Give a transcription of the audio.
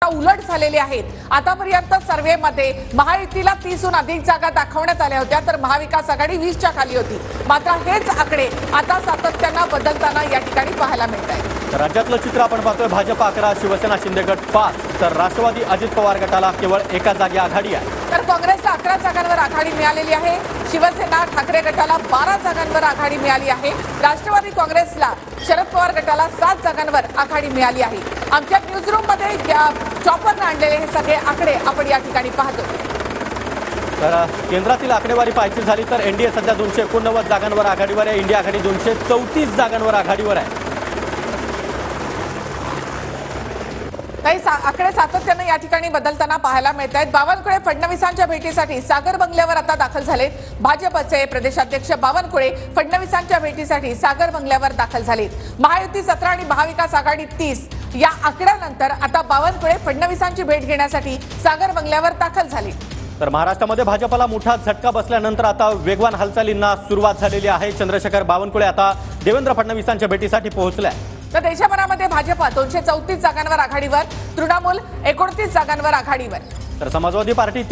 उलट झालेले आहेत। आतापर्यंत सर्व्हेमध्ये महायुतीला 30हून अधिक जागा दाखवण्यात आल्या होत्या, तर महाविकास आघाडी 20च्या खाली होती। मात्र हेच आकडे आता सातत्याने बदलताना या ठिकाणी पाहायला मिळत आहे। राज्यातलं चित्र आपण पाहतोय, भाजप 11, शिवसेना शिंदे गट 5, तर राष्ट्रवादी अजित पवार गटाला केवळ एका जागी आघाडी आहे। तर काँग्रेसला 11 जागांवर आघाडी मिळालेली आहे। शिवसेना ठाकरे गटाला 12 जागांवर आघाडी मिळाली आहे। राष्ट्रवादी काँग्रेसला शरद पवार गटाला 7 जागांवर आघाडी मिळाली आहे। आमच्या न्यूज रूम मध्ये चॉपरने आणलेले हे सगळे आकडे आपण या ठिकाणी पाहतो। तर केंद्रातील आकडेवारी पाहायची झाली तर एनडीए सध्या 289 जागांवर आघाडीवर आहे। इंडिया आघाडी 234 जागांवर आघाडीवर आहे। काही आकडे सातत्याने या ठिकाणी बदलताना पाहायला मिळत आहेत। बावनकुळे फडणवीसांच्या भेटीसाठी सागर बंगल्यावर आता दाखल झालेत। भाजपचे प्रदेशाध्यक्ष बावनकुळे फडणवीसांच्या भेटीसाठी सागर बंगल्यावर दाखल झालेत। महायुती 17 आणि महाविकास आघाडी 30 या आकड्यानंतर आता बावनकुळे फडणवीसांची भेट घेण्यासाठी सागर बंगल्यावर दाखल झाले। तर महाराष्ट्रामध्ये भाजपला मोठा झटका बसल्यानंतर आता वेगवान हालचालींना सुरुवात झालेली आहे। चंद्रशेखर बावनकुळे आता देवेंद्र फडणवीसांच्या भेटीसाठी पोहोचले। तर देशभरामध्ये भाजप 234 जागांवर आघाडीवर, तृणमूल 29 जागांवर आघाडीवर, तर समाजवादी पार्टी